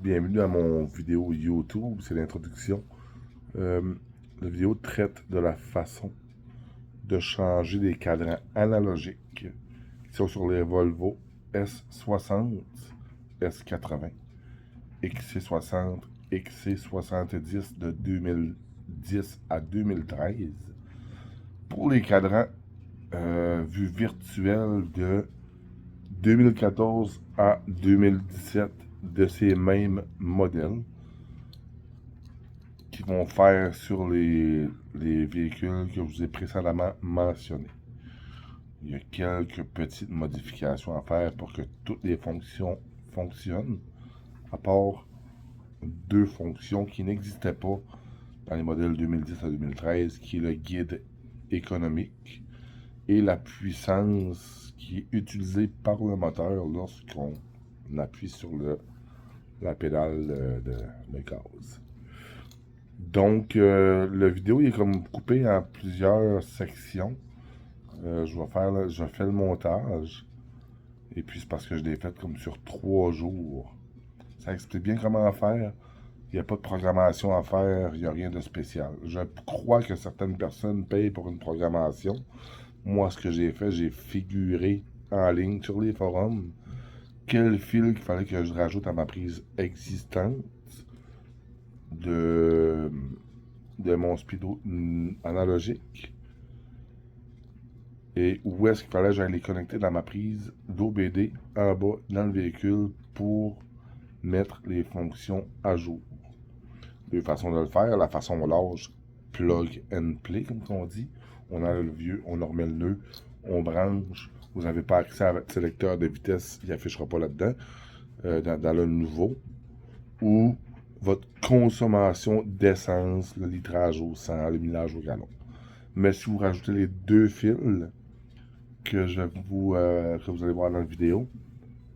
Bienvenue à mon vidéo YouTube, c'est l'introduction. La vidéo traite de la façon de changer des cadrans analogiques qui sont sur les Volvo S60, S80, XC60, XC70 de 2010 à 2013 pour les cadrans vue virtuelle de 2014 à 2017 de ces mêmes modèles qui vont faire sur les véhicules que je vous ai précédemment mentionnés. Il y a quelques petites modifications à faire pour que toutes les fonctions fonctionnent, à part deux fonctions qui n'existaient pas dans les modèles 2010 à 2013, qui est le guide économique et la puissance qui est utilisée par le moteur lorsqu'on appuie sur la pédale de gaz. Donc, la vidéo est comme coupée en plusieurs sections. Je fais le montage. Et puis, c'est parce que je l'ai fait comme sur 3 jours. Ça explique bien comment faire. Il n'y a pas de programmation à faire. Il n'y a rien de spécial. Je crois que certaines personnes payent pour une programmation. Moi, ce que j'ai fait, j'ai figuré en ligne sur les forums quel fil qu'il fallait que je rajoute à ma prise existante de mon speedo analogique et où est-ce qu'il fallait que j'aille les connecter dans ma prise d'OBD en bas dans le véhicule pour mettre les fonctions à jour. Deux façons de le faire. La façon large, plug and play, comme on dit. On a le vieux, on remet le nœud, on branche. Vous n'avez pas accès à votre sélecteur de vitesse, il n'affichera pas là-dedans. Dans le nouveau. Ou votre consommation d'essence, le litrage au 100, le millage au gallon. Mais si vous rajoutez les deux fils que vous allez voir dans la vidéo,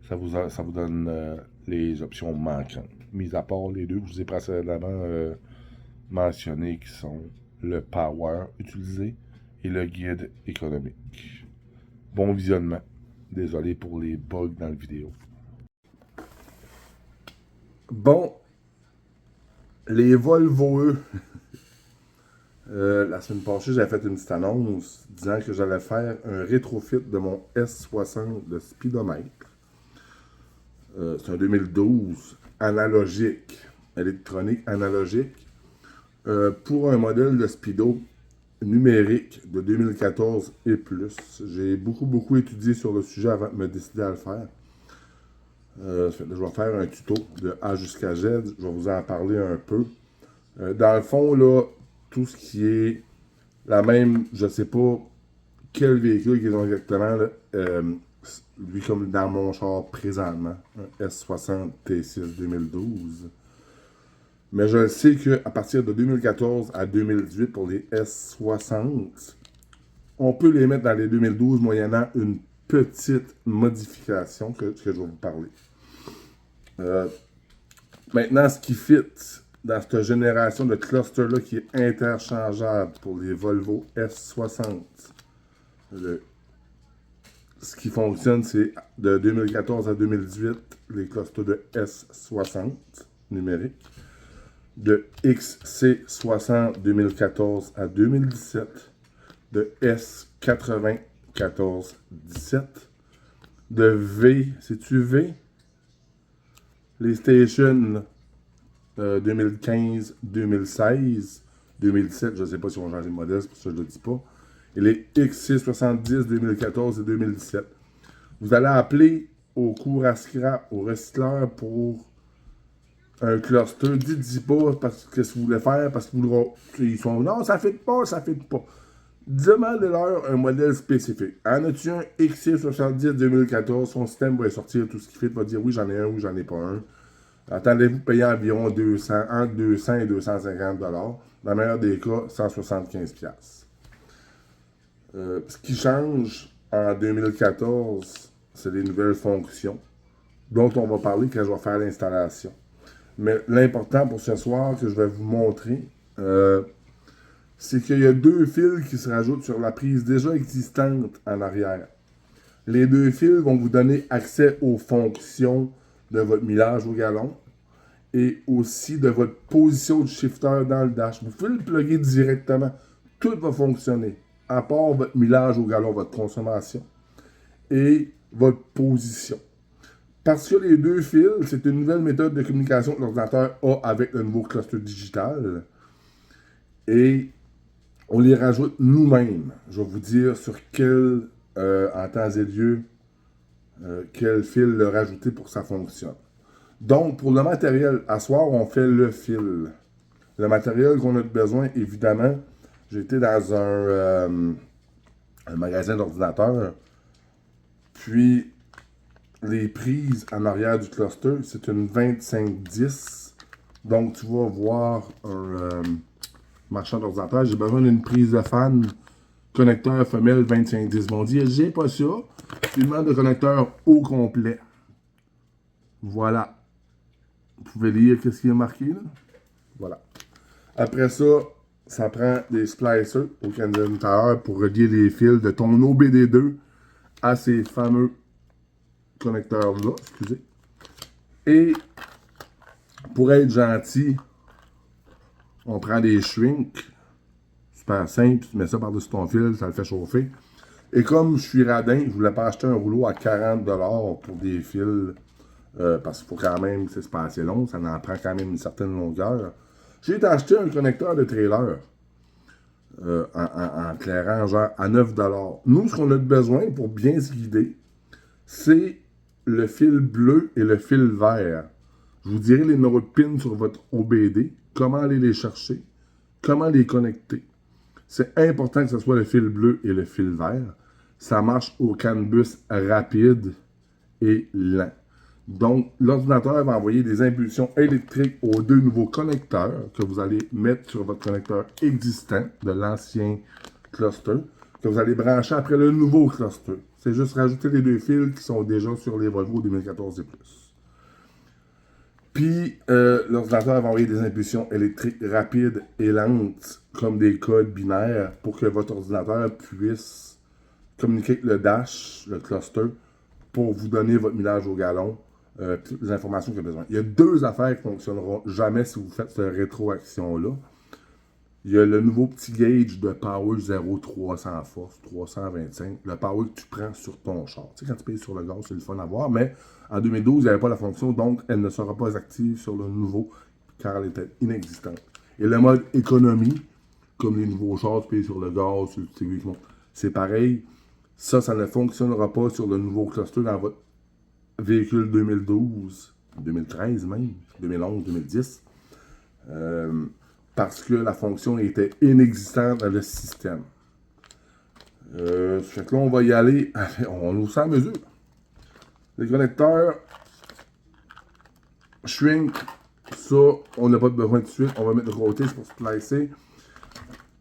ça vous donne les options manquantes. Mis à part les deux que je vous ai précédemment mentionnés, qui sont le power utilisé et le guide économique. Bon visionnement. Désolé pour les bugs dans la vidéo. Bon, les Volvo, eux, la semaine passée, j'avais fait une petite annonce disant que j'allais faire un rétrofit de mon S60 de speedomètre. C'est un 2012 analogique, électronique analogique, pour un modèle de speedo numérique de 2014 et plus. J'ai beaucoup étudié sur le sujet avant de me décider à le faire. Je vais faire un tuto de A jusqu'à Z. Je vais vous en parler un peu. Dans le fond, là, tout ce qui est la même, je ne sais pas quel véhicule qu'ils ont exactement, là, lui comme dans mon char présentement, un S60 T6 2012. Mais je sais qu'à partir de 2014 à 2018 pour les S60, on peut les mettre dans les 2012 moyennant une petite modification que je vais vous parler. Maintenant, ce qui fit dans cette génération de cluster-là qui est interchangeable pour les Volvo S60, ce qui fonctionne, c'est de 2014 à 2018, les clusters de S60 numériques, de XC60 2014 à 2017, de S80 14-17, de V, c'est-tu V? Les stations 2015, 2016, 2017, je ne sais pas si on change de modèle, c'est pour ça que je ne le dis pas. Et les XC70, 2014 et 2017. Vous allez appeler au cours à scrap, au recycleur pour un cluster. Dites-y pas parce que ce que vous voulez faire, parce qu'ils sont non, ça ne fait pas, ça ne fait pas. Demandez-leur un modèle spécifique. En as-tu un XC70 2014, son système va sortir tout ce qu'il fait, va dire oui, j'en ai un ou j'en ai pas un. Attendez-vous payer environ 200, entre 200 et 250 $. Dans le meilleur des cas, 175 $. Ce qui change en 2014, c'est les nouvelles fonctions dont on va parler quand je vais faire l'installation. Mais l'important pour ce soir que je vais vous montrer, c'est qu'il y a deux fils qui se rajoutent sur la prise déjà existante en arrière. Les deux fils vont vous donner accès aux fonctions de votre millage au gallon et aussi de votre position de shifter dans le dash. Vous pouvez le plugger directement. Tout va fonctionner, à part votre millage au galon, votre consommation et votre position. Parce que les deux fils, c'est une nouvelle méthode de communication que l'ordinateur a avec le nouveau cluster digital. Et on les rajoute nous-mêmes. Je vais vous dire sur quel, en temps et lieu, quel fil le rajouter pour que ça fonctionne. Donc, pour le matériel, à soir, on fait le fil. Le matériel qu'on a besoin, évidemment, j'étais dans un magasin d'ordinateurs, puis les prises en arrière du cluster, c'est une 2510. Donc, tu vas voir un marchand d'ordinateur, j'ai besoin d'une prise de fan, connecteur femelle 2510. Ils m'ont dit, j'ai pas ça, tu demandes le connecteur au complet. Voilà. Vous pouvez lire qu'est-ce qui est marqué, là. Voilà. Après ça, ça prend des splicers au Canadian Tower pour relier les fils de ton OBD2 à ces fameux connecteurs-là, excusez. Et pour être gentil, on prend des shrinks, super simple, tu mets ça par-dessus ton fil, ça le fait chauffer. Et comme je suis radin, je voulais pas acheter un rouleau à 40$ pour des fils, parce qu'il faut quand même, c'est pas assez long, ça en prend quand même une certaine longueur. J'ai acheté un connecteur de trailer en clairant genre à 9$. Nous, ce qu'on a besoin pour bien se guider, c'est le fil bleu et le fil vert. Je vous dirai les numéros de pin sur votre OBD, comment aller les chercher, comment les connecter. C'est important que ce soit le fil bleu et le fil vert. Ça marche au CAN bus rapide et lent. Donc, l'ordinateur va envoyer des impulsions électriques aux deux nouveaux connecteurs que vous allez mettre sur votre connecteur existant de l'ancien cluster, que vous allez brancher après le nouveau cluster. C'est juste rajouter les deux fils qui sont déjà sur les Volvo 2014 et plus. Puis, l'ordinateur va envoyer des impulsions électriques rapides et lentes, comme des codes binaires, pour que votre ordinateur puisse communiquer avec le dash, le cluster, pour vous donner votre millage au galon, toutes les informations qu'il y a besoin. Il y a deux affaires qui ne fonctionneront jamais si vous faites cette rétroaction-là. Il y a le nouveau petit gauge de Power 0 300 force, 325, le power que tu prends sur ton char. Tu sais, quand tu payes sur le gaz, c'est le fun à voir, mais en 2012, il n'y avait pas la fonction, donc elle ne sera pas active sur le nouveau, car elle était inexistante. Et le mode économie, comme les nouveaux chars, tu payes sur le gaz, sur le TV, c'est pareil. Ça ne fonctionnera pas sur le nouveau cluster dans votre véhicule 2012, 2013 même, 2011, 2010. Parce que la fonction était inexistante dans le système. Fait que là, on va y aller. On ouvre ça à mesure. Les connecteurs, shrink, ça, on n'a pas besoin de suite. On va mettre de côté, c'est pour se placer.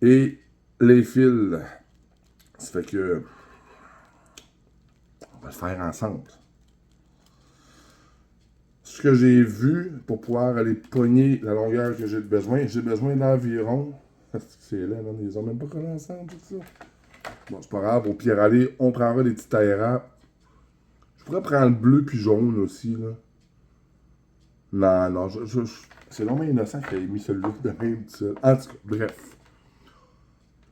Et les fils, ça fait que on va le faire ensemble. Ce que j'ai vu pour pouvoir aller pogner la longueur que j'ai besoin d'environ. C'est là, non, ils ont même pas collé ensemble, tout ça. Bon, c'est pas grave, au pire aller, on prendra des petits aérants. Je pourrais prendre le bleu puis jaune aussi, là. Non, c'est vraiment innocent qu'il ait mis celui-là de même tout seul. En tout cas, bref.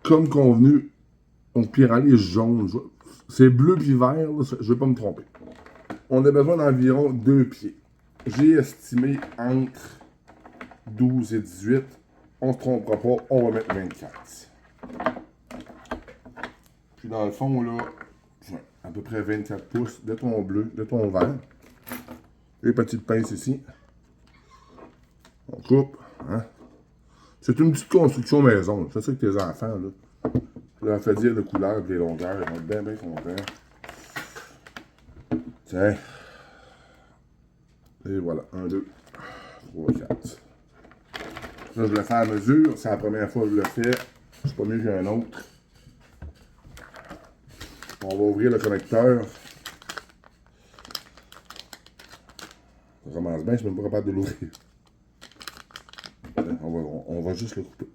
Comme convenu, au pire aller jaune. C'est bleu puis vert, là, je vais pas me tromper. On a besoin d'environ 2 pieds. J'ai estimé entre 12 et 18. On se trompera pas, on va mettre 24. Puis dans le fond, là, à peu près 24 pouces de ton bleu, de ton vert. Les petites pinces ici. On coupe. Hein? C'est une petite construction maison. C'est ça que tes enfants, là. Tu leur fais dire les couleurs et les longueurs. Ils vont être bien, bien contents. Tiens. Et voilà. 1, 2, 3, 4. Là, je le fais à mesure. C'est la première fois que je le fais. Je suis pas mieux qu'un autre. On va ouvrir le connecteur. Ça commence bien, je suis même pas capable de l'ouvrir. On va juste le couper.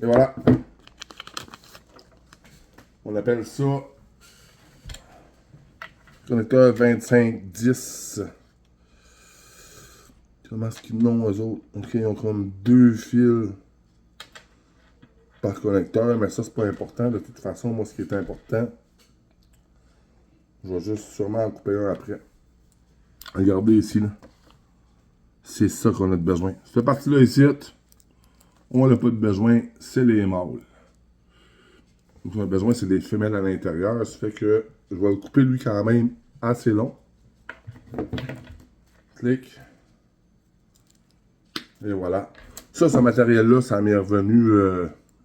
Et voilà. On appelle ça connecteur 2510. Comment est-ce qu'ils l'ont, eux autres? Ok, ils ont comme 2 fils par connecteur, mais ça, c'est pas important. De toute façon, moi, ce qui est important, je vais juste sûrement en couper un après. Regardez ici, là. C'est ça qu'on a de besoin. Cette partie-là ici, on n'a pas de besoin, c'est les mâles. Donc, on a besoin, c'est des femelles à l'intérieur. Ça fait que je vais le couper, lui, quand même assez long. Clic. Et voilà. Ça, ce matériel-là, ça m'est revenu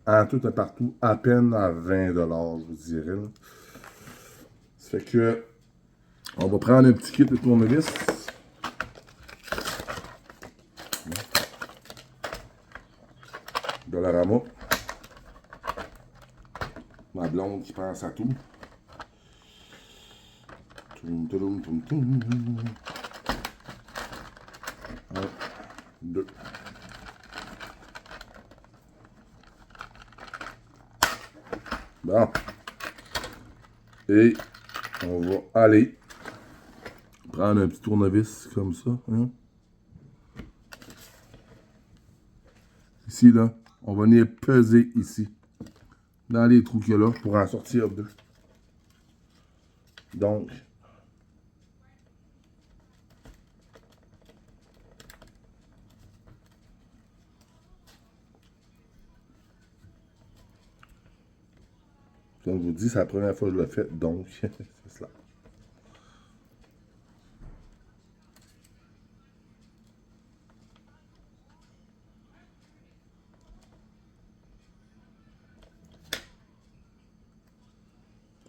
en tout et partout à peine à 20 $, je vous dirais. Là. Ça fait que on va prendre un petit kit de tournevis. Dollarama. Ma blonde qui pense à tout. Toum, toum, toum, toum. 1, 2. Bon. Et on va aller prendre un petit tournevis comme ça. Hein? Ici, là, on va venir peser ici, dans les trous qu'il y a là, pour en sortir deux. Donc, comme je vous dis, c'est la première fois que je le fais, donc c'est cela.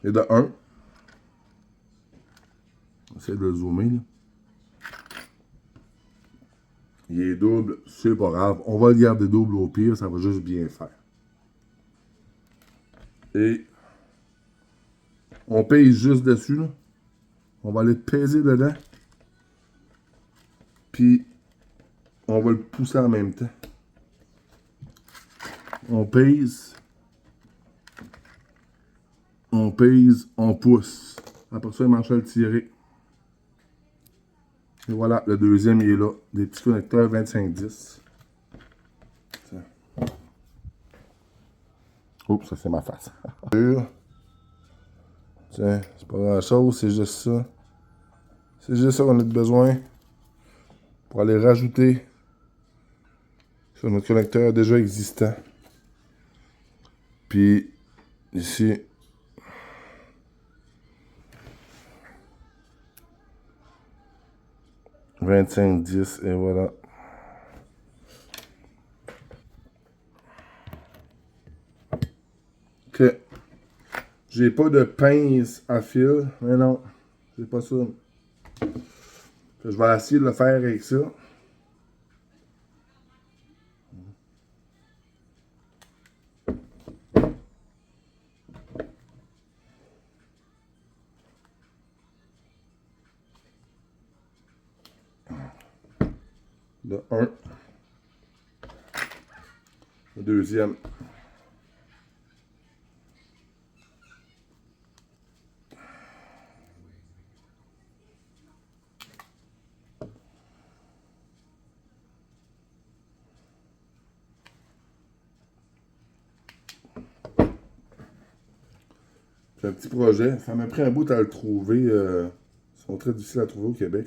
Et de 1, j'essaie de le zoomer, là. Il est double, c'est pas grave. On va le garder double au pire, ça va juste bien faire. Et on pèse juste dessus, là. On va aller peser dedans. Puis, on va le pousser en même temps. On pèse. On pèse, on pousse. Après ça, il manche à le tirer. Et voilà, le deuxième, il est là. Des petits connecteurs 25-10. Oups, ça c'est ma face. Tiens, c'est pas grand chose, c'est juste ça. C'est juste ça qu'on a besoin pour aller rajouter sur notre connecteur déjà existant. Puis ici, « 25-10 » et voilà. Ok. J'ai pas de pince à fil, mais non, c'est pas ça. Je vais essayer de le faire avec ça. Le 1. Le deuxième. C'est un petit projet. Ça m'a pris un bout à le trouver. Ils sont très difficiles à trouver au Québec,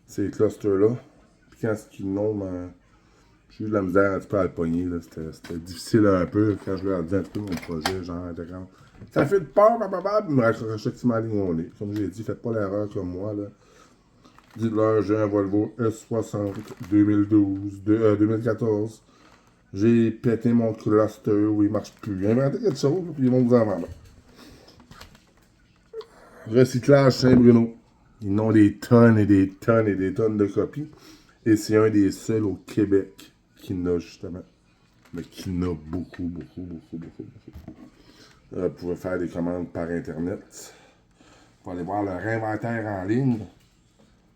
ces clusters-là. Puis quand ce qu'ils l'ont, j'ai eu de la misère un petit peu à le pogner. C'était difficile un peu quand je leur disais un peu mon projet. Genre, ça fait de peur, blablabla. Puis ils me raccrochaient que tu m'alignes au nez. Comme j'ai dit, faites pas l'erreur comme moi. Là. Dites-leur, j'ai un Volvo S60 2014. J'ai pété mon cluster où il marche plus. Inventez quelque chose, puis ils vont vous en vendre. Recyclage Saint-Bruno. Ils ont des tonnes et des tonnes et des tonnes de copies. Et c'est un des seuls au Québec qui n'a justement. Mais qui n'a beaucoup. Vous pouvez faire des commandes par Internet. Vous allez voir leur inventaire en ligne.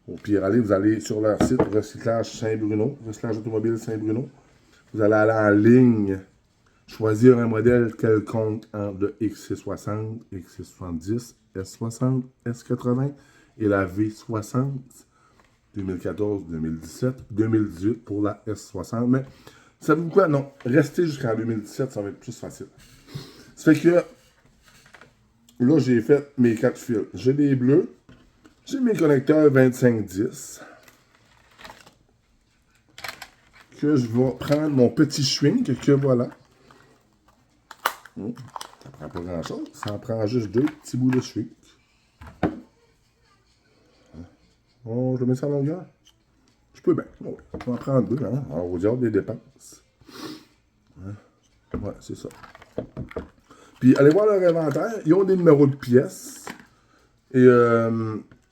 Au pire, vous allez sur leur site Recyclage Saint-Bruno, Recyclage Automobile Saint-Bruno. Vous allez aller en ligne, choisir un modèle quelconque entre le XC60, XC70, S60, S80 et la V60. 2014, 2017, 2018 pour la S60. Mais savez-vous quoi? Non, restez jusqu'en 2017, ça va être plus facile. Ça fait que là, j'ai fait mes 4 fils. J'ai des bleus. J'ai mes connecteurs 25-10. Que je vais prendre mon petit shrink que voilà. Ça prend pas grand-chose. Ça en prend juste 2 petits bouts de shrink. Oh, je mets ça en longueur. Je peux bien. Oh, je vais en prendre 2. Hein? Alors, au diable des dépenses. Ouais, c'est ça. Puis, allez voir leur inventaire. Ils ont des numéros de pièces. Et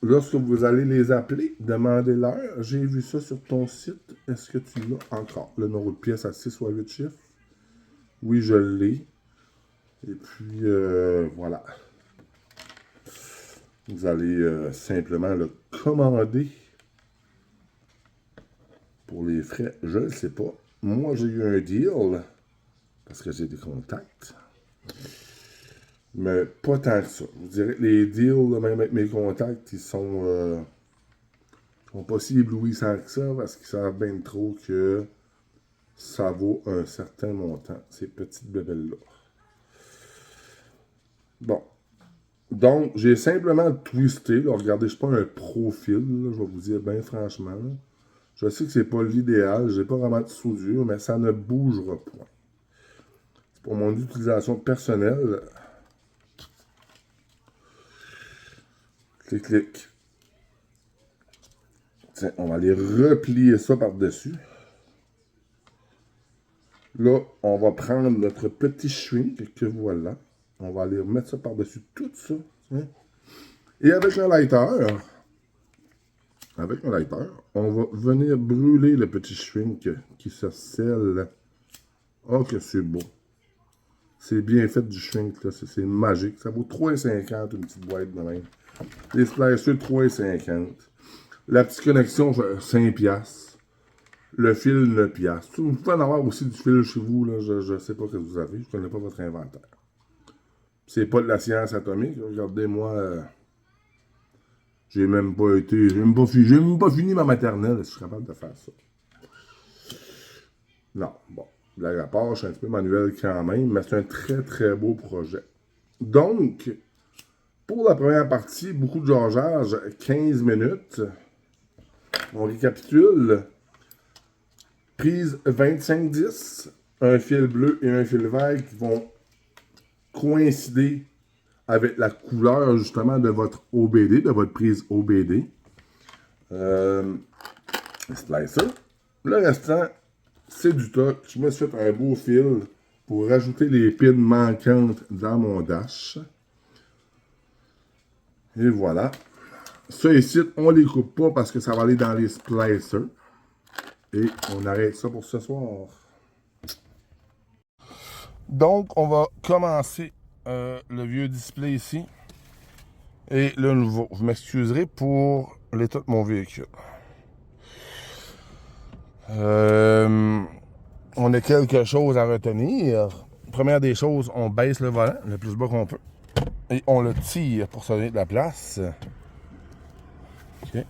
lorsque vous allez les appeler, demandez-leur. J'ai vu ça sur ton site. Est-ce que tu l'as encore? Le numéro de pièce à 6 ou à 8 chiffres? Oui, je l'ai. Et puis, voilà. Vous allez simplement le commander pour les frais. Je ne sais pas. Moi, j'ai eu un deal parce que j'ai des contacts. Mais pas tant que ça. Je dirais que les deals, même avec mes contacts, ils sont pas si éblouissants que ça parce qu'ils savent bien trop que ça vaut un certain montant, ces petites bébelles-là. Bon. Donc, j'ai simplement twisté. Là, regardez, je ne suis pas un profil, là, je vais vous dire bien franchement. Là. Je sais que c'est pas l'idéal, j'ai pas vraiment de soudure, mais ça ne bougera point. C'est pour mon utilisation personnelle. Clic, clic. Tiens, on va aller replier ça par-dessus. Là, on va prendre notre petit shrink que voilà. On va aller remettre ça par-dessus tout ça. Hein. Et avec un lighter, on va venir brûler le petit shrink qui se scelle. Oh, que c'est beau. C'est bien fait du shrink, là. C'est magique. Ça vaut 3,50 une petite boîte de même. Les splicers, 3,50. La petite connexion, 5$. Le fil, 9$. Vous pouvez en avoir aussi du fil chez vous, là. Je ne sais pas ce que vous avez. Je ne connais pas votre inventaire. C'est pas de la science atomique. Regardez-moi. J'ai même pas fini ma maternelle. Si je suis capable de faire ça. Non, bon. Blague à part, je suis un petit peu manuel quand même, mais c'est un très très beau projet. Donc, pour la première partie, beaucoup de jageage, 15 minutes. On récapitule. Prise 25-10, un fil bleu et un fil vert qui vont coïncider avec la couleur justement de votre OBD, de votre prise OBD. Splicer. Le restant, c'est du toc. Je me suis fait un beau fil pour rajouter les pins manquantes dans mon dash. Et voilà. Ça ici, on les coupe pas parce que ça va aller dans les splicers. Et on arrête ça pour ce soir. Donc, on va commencer le vieux display ici. Et le nouveau. Vous m'excuserez pour l'état de mon véhicule. On a quelque chose à retenir. Première des choses, on baisse le volant le plus bas qu'on peut. Et on le tire pour se donner de la place. OK.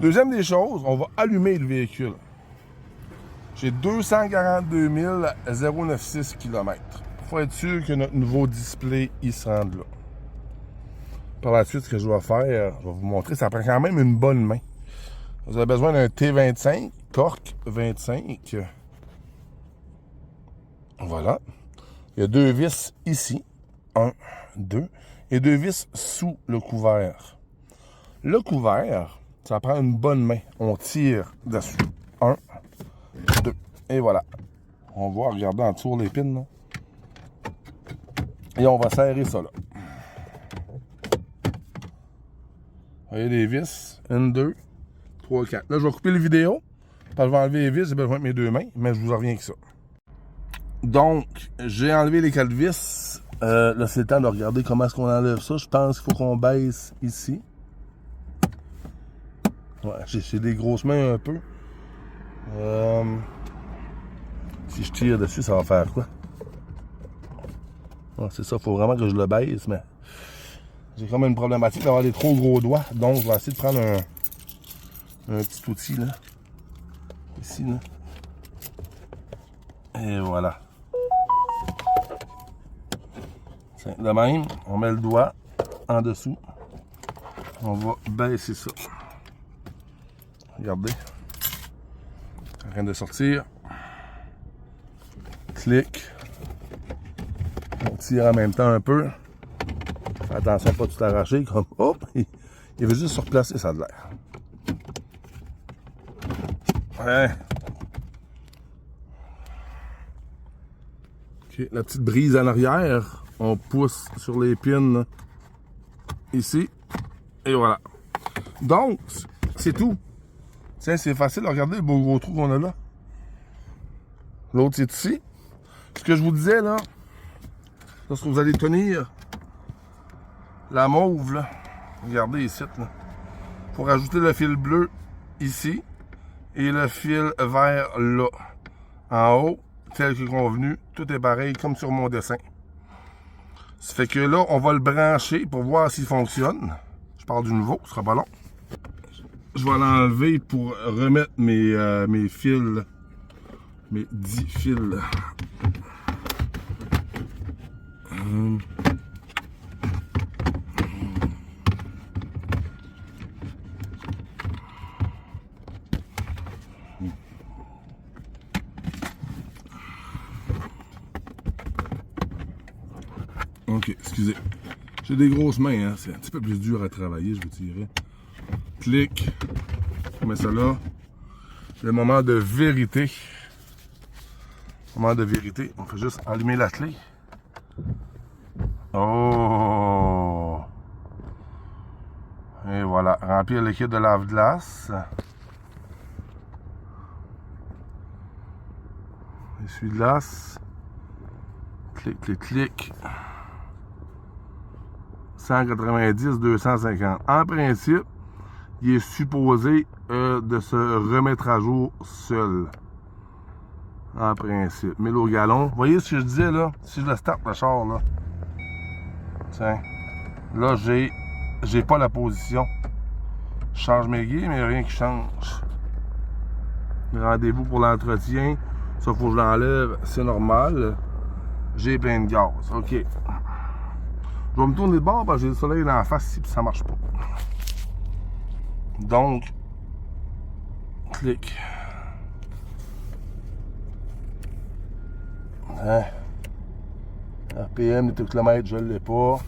Deuxième des choses, on va allumer le véhicule. J'ai 242 096 km. Il faut être sûr que notre nouveau display il se rende là. Par la suite, ce que je vais faire, je vais vous montrer, ça prend quand même une bonne main. Vous avez besoin d'un T25, Torque 25. Voilà. Il y a 2 vis ici. 1, 2. Et 2 vis sous le couvert. Le couvert, ça prend une bonne main. On tire dessus. 1, 2. Et voilà. On va regarder en dessous les pins. Là. Et on va serrer ça là. Vous voyez les vis. 1, 2, 3, 4. Là, je vais couper la vidéo. Parce que je vais enlever les vis. J'ai besoin de mes 2 mains. Mais je vous en reviens avec ça. Donc, j'ai enlevé les 4 vis. Là, c'est le temps de regarder comment est-ce qu'on enlève ça. Je pense qu'il faut qu'on baisse ici. Ouais, j'ai des grosses mains un peu. Si je tire dessus, ça va faire quoi? Ouais, c'est ça, il faut vraiment que je le baisse, mais J'ai comme une problématique d'avoir des trop gros doigts. Donc, je vais essayer de prendre un petit outil, là. Ici, là. Et voilà. Tiens, de même, on met le doigt en dessous. On va baisser ça. Regardez. En train de sortir. Clic. On tire en même temps un peu. Fais attention à ne pas tout arracher. Comme, hop, il veut juste se replacer, ça a de l'air. Ouais. Ok, la petite brise en arrière. On pousse sur les pins là, ici. Et voilà. Donc, c'est tout. Tiens, c'est facile. Regardez le beau gros trou qu'on a là. L'autre, c'est ici. Ce que je vous disais, là, lorsque vous allez tenir la mauve, là, regardez ici, là. Faut rajouter le fil bleu ici et le fil vert là. En haut, tel que convenu, tout est pareil comme sur mon dessin. Ça fait que là, on va le brancher pour voir s'il fonctionne. Je parle du nouveau, ce sera pas long. Je vais l'enlever pour remettre mes fils, mes 10 fils. Ok, excusez. J'ai des grosses mains, hein? C'est un petit peu plus dur à travailler, je vous dirais. Clic. On met ça là. Le moment de vérité. Moment de vérité. On fait juste allumer la clé. Oh! Et voilà. Remplir le liquide de lave-glace. Essuie-glace. Clic, clic, clic. 190, 250. En principe, il est supposé de se remettre à jour seul. En principe. 1000 au gallon. Vous voyez ce que je disais là? Si je le starte le char là. Tiens. Là, j'ai pas la position. Je change mes guides, mais il n'y a rien qui change. Rendez-vous pour l'entretien. Ça, faut que je l'enlève. C'est normal. J'ai plein de gaz. OK. Je vais me tourner de bord parce que j'ai le soleil dans la face ici, puis ça marche pas. Donc, clic. Hein? RPM, les kilomètres, je ne l'ai pas.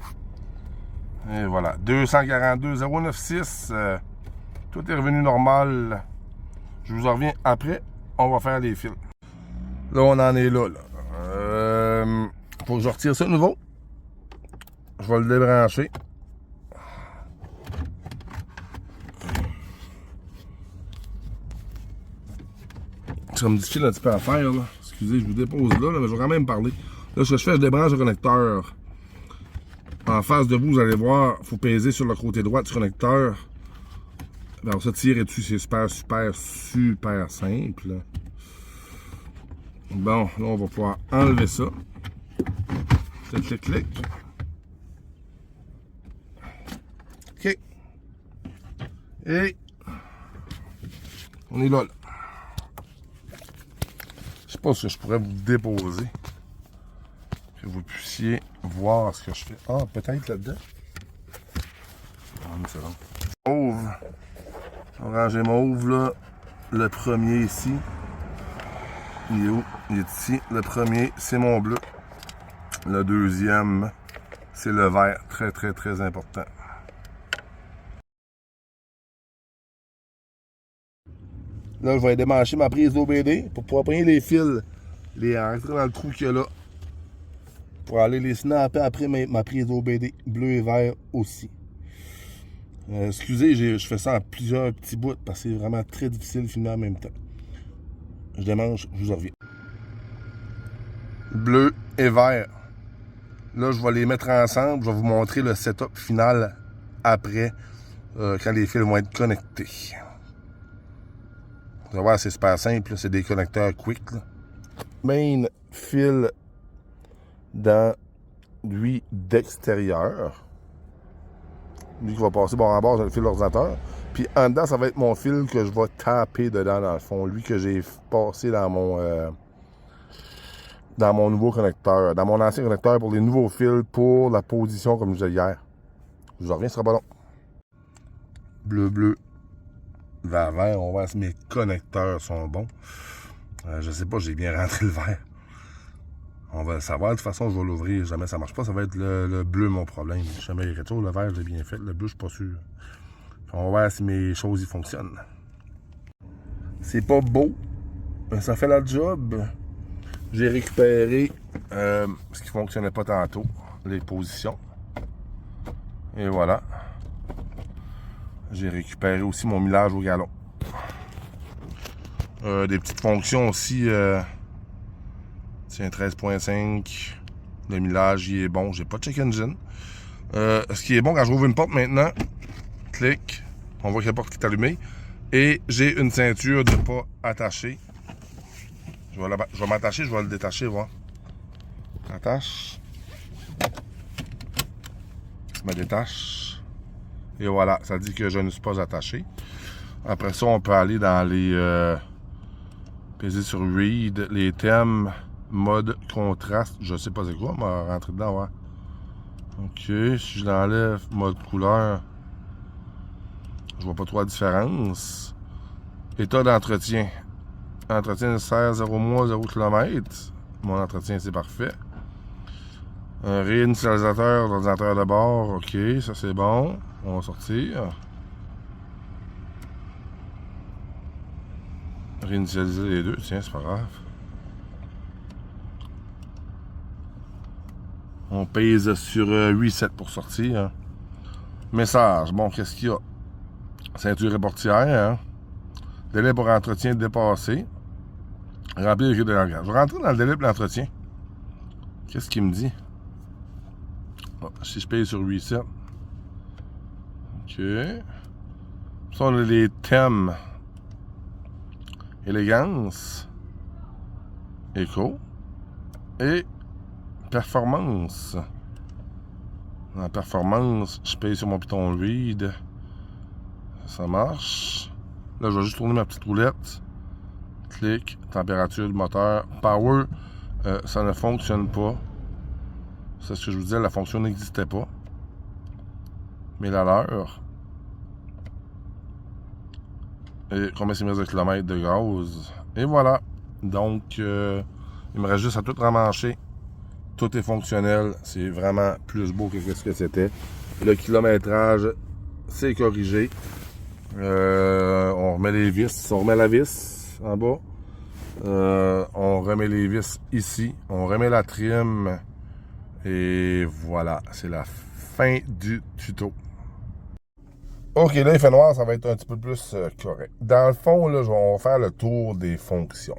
Et voilà. 242 096. Tout est revenu normal. Je vous en reviens après. On va faire les fils. Là, on en est là. Faut que je retire ça de nouveau. Je vais le débrancher. Ça me difficile un petit peu à faire, là. Excusez, je vous dépose là, mais je vais quand même parler. Là, ce que je fais, je débranche le connecteur. En face de vous, vous allez voir, il faut peser sur le côté droit du connecteur. Alors, ça, tirer dessus, c'est super simple. Bon, là, on va pouvoir enlever ça. Clic, clic. OK. Et on est là. Je sais pas ce que je pourrais vous déposer. Que vous puissiez voir ce que je fais. Ah, peut-être là-dedans. Une seconde. Mauve. Orange et mauve, là. Le premier ici. Il est où? Il est ici. Le premier, c'est mon bleu. Le deuxième, c'est le vert. Très, très, très important. Là, je vais démancher ma prise d'OBD pour pouvoir prendre les fils, les rentrer dans le trou qu'il y a là. Pour aller les snapper après ma prise d'OBD. Bleu et vert aussi. Excusez, je fais ça en plusieurs petits bouts parce que c'est vraiment très difficile de filmer en même temps. Je démange, je vous en reviens. Bleu et vert. Là, je vais les mettre ensemble. Je vais vous montrer le setup final après, quand les fils vont être connectés. Vous allez voir, c'est super simple. C'est des connecteurs quick. Là. Main fil dans lui d'extérieur. Lui qui va passer bord en bord dans le fil d'ordinateur. Puis en dedans, ça va être mon fil que je vais taper dedans dans le fond. Lui que j'ai passé dans mon nouveau connecteur. Dans mon ancien connecteur pour les nouveaux fils pour la position comme je disais hier. Je reviens, ce sera pas long. Bleu, vert. On va voir si mes connecteurs sont bons. Je sais pas, j'ai bien rentré le vert. On va le savoir. De toute façon, je vais l'ouvrir. Jamais ça marche pas, ça va être le bleu mon problème. Jamais il retourne. Le vert, j'ai bien fait. Le bleu, je suis pas sûr. On va voir si mes choses y fonctionnent. C'est pas beau, mais ça fait la job. J'ai récupéré ce qui fonctionnait pas tantôt, les positions. Et voilà. J'ai récupéré aussi mon millage au galon. Des petites fonctions aussi. Tiens, 13.5. Le millage, il est bon. J'ai pas de check engine. Ce qui est bon, quand je rouvre une porte maintenant, clic, on voit que la porte qui est allumée. Et j'ai une ceinture de pas attachée. Je vais m'attacher, je vais le détacher, voir. Attache. Je me détache. Et voilà, ça dit que je ne suis pas attaché. Après ça, on peut aller dans les... peser sur Read, les thèmes, mode contraste. Je sais pas c'est quoi, on va rentrer dedans, ouais. Ok, si je l'enlève, mode couleur, je vois pas trop la différence. État d'entretien. Entretien nécessaire 0 mois, 0 km. Mon entretien, c'est parfait. Un réinitialisateur d'ordinateur de bord. Ok, ça c'est bon. On va sortir. Réinitialiser les deux. Tiens, c'est pas grave. On pèse sur Reset pour sortir. Message. Bon, qu'est-ce qu'il y a? Ceinture et portière. Hein? Délai pour entretien dépassé. Remplir les clés de langage. Je vais rentrer dans le délai pour l'entretien. Qu'est-ce qu'il me dit? Bon, si je paye sur Reset. OK. Ça, on a les thèmes. Élégance. Éco. Et performance. En performance, je paye sur mon Python Read. Ça marche. Là, je vais juste tourner ma petite roulette. Clic, température du moteur. Power, ça ne fonctionne pas. C'est ce que je vous disais, la fonction n'existait pas. Mais la leur. Et combien c'est mis de kilomètres de gaz. Et voilà. Donc, il me reste juste à tout remancher. Tout est fonctionnel. C'est vraiment plus beau que ce que c'était. Le kilométrage, c'est corrigé. On remet les vis. On remet la vis en bas. On remet les vis ici. On remet la trim. Et voilà. C'est la fin du tuto. Ok, là, il fait noir. Ça va être un petit peu plus correct. Dans le fond, là, on va faire le tour des fonctions.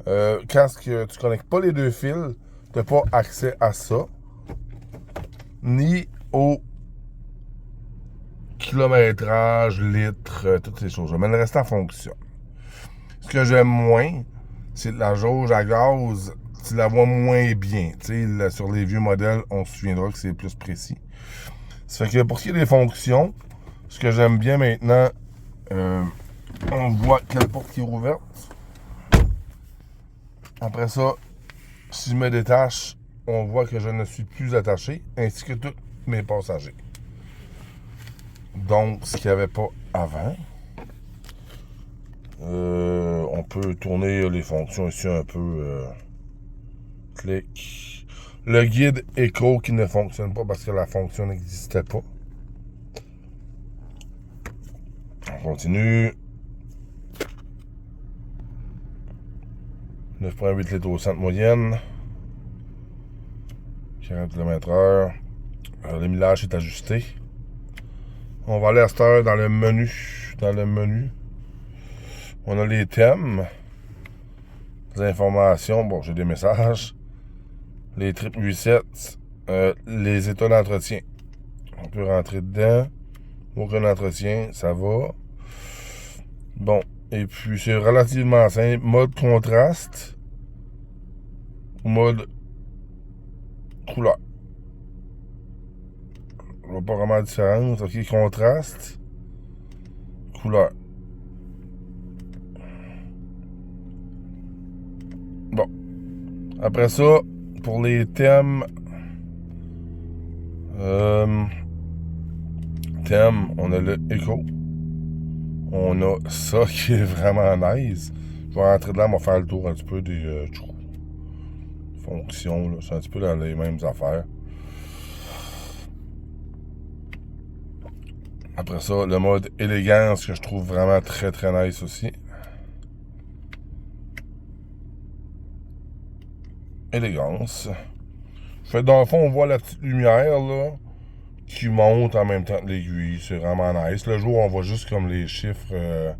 Quand tu ne connectes pas les deux fils, tu n'as pas accès à ça, ni au kilométrage, litre, toutes ces choses-là. Mais le restant fonctionne. Ce que j'aime moins, c'est la jauge à gaz, tu la vois moins bien. Là, sur les vieux modèles, on se souviendra que c'est plus précis. Ça fait que pour ce qui est des fonctions, ce que j'aime bien maintenant, on voit quelle porte qui est ouverte. Après ça, si je me détache, on voit que je ne suis plus attaché, ainsi que tous mes passagers. Donc, ce qu'il n'y avait pas avant. On peut tourner les fonctions ici un peu. Clic. Le guide éco qui ne fonctionne pas parce que la fonction n'existait pas. On continue. 9.8 litres au centre moyenne. 40 km/h. Le millage est ajusté. On va aller à cette heure dans le menu. On a les thèmes. Les informations. Bon, j'ai des messages. Les trip resets. Les états d'entretien. On peut rentrer dedans. Aucun entretien. Ça va. Bon. Et puis, c'est relativement simple. Mode contraste. Ou mode couleur. Je vois pas vraiment la différence. Ok, contraste. Couleur. Bon. Après ça, pour les thèmes. On a le Echo. On a ça qui est vraiment nice. Je vais rentrer dedans, on va faire le tour un petit peu des fonctions. C'est un petit peu dans les mêmes affaires. Après ça, le mode élégance que je trouve vraiment très très nice aussi. Élégance. Fait dans le fond, on voit la petite lumière là qui monte en même temps que l'aiguille. C'est vraiment nice. Le jour, on voit juste comme les chiffres. Je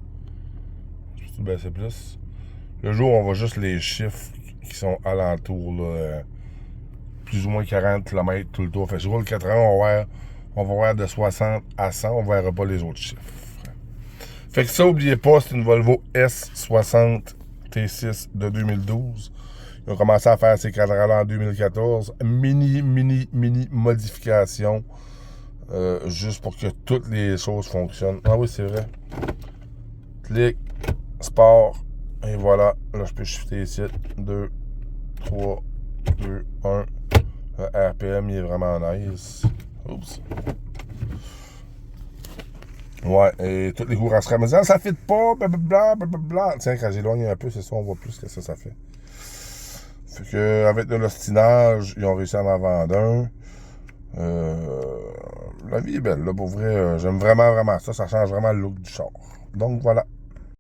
peux baisser plus. Le jour, on voit juste les chiffres qui sont alentour là. Plus ou moins 40 km tout le tour. Fait que je roule 4 ans, on va voir de 60 à 100, on verra pas les autres chiffres. Fait que ça, n'oubliez pas, c'est une Volvo S60 T6 de 2012. Ils ont commencé à faire ces cadrans-là en 2014. Mini modification. Juste pour que toutes les choses fonctionnent. Ah oui, c'est vrai. Clic, sport, et voilà. Là, je peux shifter ici. 2, 3, 2, 1. Le RPM, il est vraiment nice. Oups. Ouais, et toutes les courants se ramassent. Ça fit pas, blablabla. Tiens, quand j'éloigne un peu, c'est ça, on voit plus que ça fait. Fait que, avec de l'ostinage, ils ont réussi à m'en vendre un. La vie est belle, là, pour vrai. J'aime vraiment ça. Ça change vraiment le look du char. Donc, voilà.